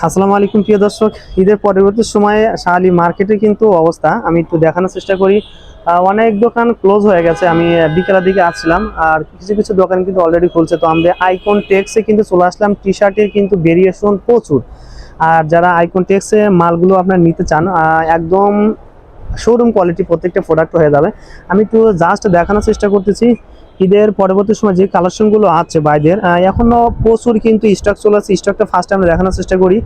আসসালামু আলাইকুম প্রিয় দর্শক, ঈদের পরবর্তী সময়ে শাহালি মার্কেটে কিন্তু অবস্থা আমি একটু দেখানোর চেষ্টা করি। অনেক দোকান ক্লোজ হয়ে গেছে। আমি বিকেলের দিকে আসছিলাম, আর কিছু কিছু দোকান কিন্তু অলরেডি খুলছে। তো আমরা আইকন টেক্সে কিন্তু চলে আসলাম। টি শার্টের কিন্তু ভেরিয়েশন প্রচুর। আর যারা আইকন টেক্সে মালগুলো আপনার নিতে চান, একদম শোরুম কোয়ালিটি প্রত্যেকটা প্রোডাক্ট হয়ে যাবে। আমি একটু জাস্ট দেখানোর চেষ্টা করতেছি ঈদের পরবর্তী সময় যে কালেকশনগুলো আছে বাইদের, এখনও প্রচুর কিন্তু স্টক চলে আসছে। স্টকটা ফার্স্ট আমরা দেখানোর চেষ্টা করি।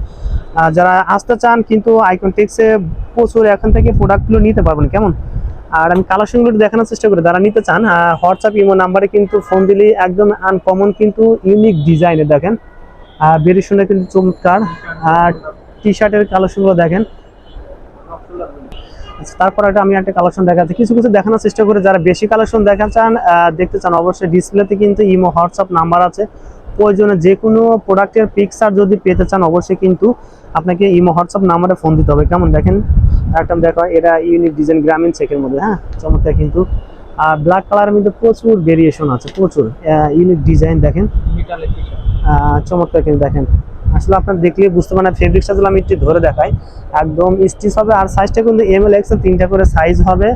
যারা আসতে চান কিন্তু আইকন টেক্সে প্রচুর এখান থেকে প্রোডাক্টগুলো নিতে পারবেন কেমন। আর আমি কালেকশনগুলো দেখানোর চেষ্টা করি। যারা নিতে চান হোয়াটসঅ্যাপ ইমো নাম্বারে কিন্তু ফোন দিলেই একদম আনকমন কিন্তু ইউনিক ডিজাইনের দেখেন, ভেরিয়েশনে কিন্তু চমৎকার। আর টি শার্টের কালেকশনগুলো দেখেন। তারপর আমি একটা কালেকশন দেখাচ্ছি, কিছু কিছু দেখানোর চেষ্টা করে। যারা বেশি কালেকশন দেখতে চান অবশ্যই ডিসপ্লেতে কিন্তু ইমো হোয়াটসঅ্যাপ নাম্বার আছে। প্রয়োজনে যে কোনো প্রোডাক্টের পিকচার যদি পেতে চান অবশ্যই কিন্তু আপনাকে ইমো হোয়াটসঅ্যাপ নাম্বারে ফোন দিতে হবে কেমন। দেখেন একটা দেখো, এটা ইউনিক ডিজাইন গ্রামীণ চেকের মধ্যে, চমৎকার কিন্তু। আর ব্ল্যাক কালারের মধ্যে প্রচুর ভেরিয়েশন আছে, প্রচুর ইউনিক ডিজাইন দেখেন, চমৎকার কিন্তু দেখেন। আসলে আপনার দেখলে বুঝতে পারেন। ফেব্রিক্সটা যদি আমি একটু ধরে দেখাই, একদম স্টিচ হবে। আর সাইজটা কিন্তু ML XL তিনটা করে সাইজ হবে।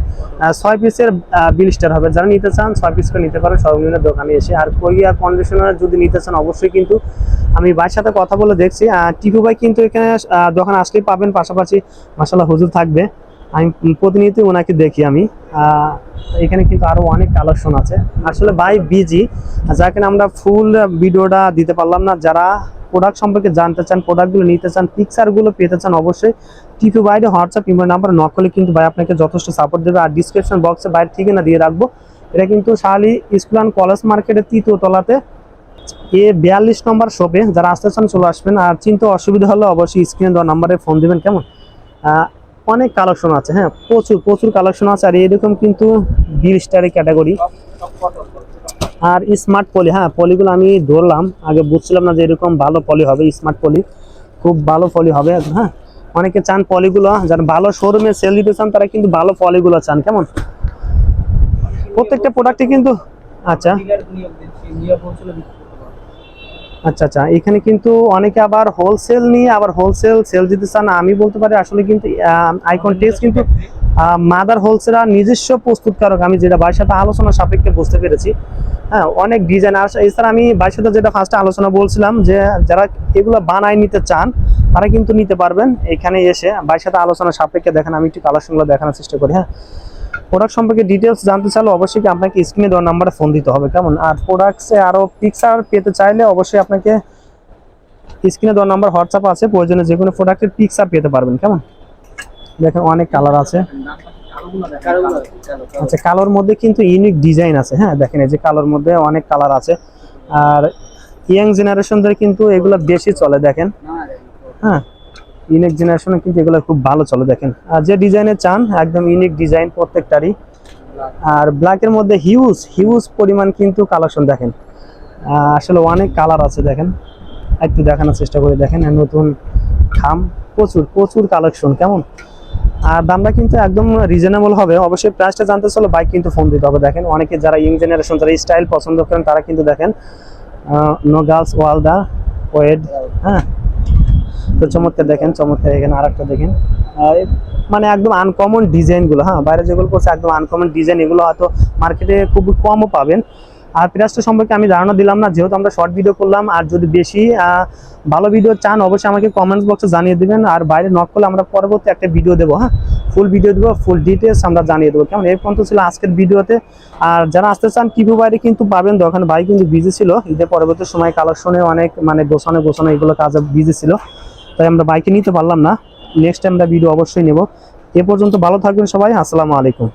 6 পিসের বিল হবে। যারা নিতে চান 6 পিস করে নিতে পারেন সর্বনিম্ন দোকানে এসে। আর কোরিয়া কন্ডিশনার যদি নিতে চান অবশ্যই কিন্তু আমি ভাইয়ের সাথে কথা বলে দেখছি। টিপু ভাই কিন্তু এখানে দোকান আসলেই পাবেন। পাশাপাশি মাশাআল্লাহ হুজুর থাকবে। আমি প্রতিনিয়ত ওনাকে দেখি। আমি এখানে কিন্তু আরো অনেক কালেকশন আছে। আসলে ভাই বিজি, যার কারণে আমরা ফুল ভিডিওটা দিতে পারলাম না। যারা প্রোডাক্ট সম্পর্কে জানতে চান, প্রোডাক্টগুলো নিতে চান, পিকচারগুলো পেতে চান অবশ্যই টিপু ভাইয়ের হোয়াটসঅ্যাপ ইমেল নাম্বার নক করলে কিন্তু ভাই আপনাকে যথেষ্ট সাপোর্ট দেবে। আর ডিসক্রিপশন বক্সে বাইরে ঠিকানা দিয়ে রাখবো। এটা কিন্তু শাহালি স্কুল অ্যান্ড কলেজ মার্কেটের 3য় তলাতে A42 নম্বর শপে। যারা আসতে চান চলে আসবেন। আর চিন্তা অসুবিধা হলে অবশ্যই স্ক্রিনে দেওয়া নাম্বারে ফোন দেবেন কেমন। অনেক কালেকশন আছে, প্রচুর প্রচুর কালেকশন আছে। আর এরকম কিন্তু 20 স্টারের ক্যাটাগরি। আর স্মার্ট পলি, পলিগুলো আমি ধরলাম, আগে বুঝছিলাম না যে এরকম ভালো পলি হবে। স্মার্ট পলি খুব ভালো পলি হবে। অনেকে চান পলিগুলো, যারা ভালো শোরুমে সেল দিতে চান তারা কিন্তু ভালো পলিগুলো চান কেমন। প্রত্যেকটা প্রোডাক্টে কিন্তু আচ্ছা আচ্ছা আচ্ছা এখানে কিন্তু অনেকে আবার হোলসেল নিয়ে আবার হোলসেল সেল দিতে চান। আমি বলতে পারি আসলে কিন্তু আইকন টেক্স কিন্তু মাদার হোলসেলার নিজস্ব প্রস্তুতকারক। আমি যেটা ভাইয়ের সাথে আলোচনা সাপেক্ষে বুঝতে পেরেছি। অনেক ডিজাইন আছে। এছাড়া আমি ভাইয়ের সাথে যেটা ফার্স্টে আলোচনা বলছিলাম যে যারা এগুলো বানায় নিতে চান তারা কিন্তু নিতে পারবেন এখানে এসে। ভাইয়ের সাথে আলোচনা সাপেক্ষে দেখেন, আমি একটু কালেকশনগুলো দেখানোর চেষ্টা করি। প্রোডাক্ট সম্পর্কে ডিটেলস জানতে চাইলে অবশ্যই কি আপনাকে স্ক্রিনে দেওয়ার নাম্বারে ফোন দিতে হবে কেমন। আর প্রোডাক্টসে আরও পিকচার পেতে চাইলে অবশ্যই আপনাকে স্ক্রিনে দেওয়ার নাম্বার হোয়াটসঅ্যাপ আছে। প্রয়োজনে যে কোনো প্রোডাক্টের পিকচার পেতে পারবেন কেমন। দেখেন অনেক কালার আছে। আচ্ছা, কালোর মধ্যে কিন্তু ইউনিক ডিজাইন আছে। দেখেন এই যে কালোর মধ্যে অনেক কালার আছে। আর ইয়াং জেনারেশনদের কিন্তু এগুলো বেশি চলে দেখেন। ইউনিক জেনারেশনে কিন্তু এগুলো খুব ভালো চলে দেখেন। আর যে ডিজাইনে চান একদম ইউনিক ডিজাইন প্রত্যেকটারই। আর ব্ল্যাকের মধ্যে হিউজ হিউজ পরিমাণ কিন্তু কালেকশন দেখেন। আসলে অনেক কালার আছে দেখেন, একটু দেখানোর চেষ্টা করে দেখেন। নতুন খাম, প্রচুর প্রচুর কালেকশন কেমন। আর দামটা কিন্তু একদম রিজনেবল হবে। অবশ্যই প্রাইসটা জানতে চাইলে বাইক কিন্তু ফোন দিতে হবে। দেখেন অনেকে যারা ইয়ং জেনারেশন যারা স্টাইল পছন্দ করেন তারা কিন্তু দেখেন নো গার্লস ওয়াল দা ওয়েড। তো চমৎকার দেখেন, চমৎকার। এখানে আরেকটা দেখেন, মানে একদম আনকমন ডিজাইনগুলো। বাইরে যেগুলো করছে একদম আনকমন ডিজাইন, এগুলো হয়তো মার্কেটে খুব কমও পাবেন। আর প্রাইসটা সম্পর্কে আমি ধারণা দিলাম না, যেহেতু আমরা শর্ট ভিডিও করলাম। আর যদি বেশি ভালো ভিডিও চান অবশ্যই আমাকে কমেন্টস বক্সে জানিয়ে দেবেন। আর বাইরে নক করলে আমরা পরবর্তী একটা ভিডিও দেবো। ফুল ভিডিও দেবো, ফুল ডিটেলস আমরা জানিয়ে দেবো কেমন। এই পর্যন্ত ছিল আজকের ভিডিওতে। আর যারা আসতে চান টিপু বাইরে কিন্তু পাবেন। দোকান ভাই কিন্তু বিজি ছিল ঈদের পরবর্তী সময় কালেকশনে অনেক মানে গোছানো এগুলো কাজে বিজি ছিল, তাই আমরা বাইকে নিতে পারলাম না। নেক্সট টাইম আমরা ভিডিও অবশ্যই নেব। এ পর্যন্ত ভালো থাকবেন সবাই। আসসালামু আলাইকুম।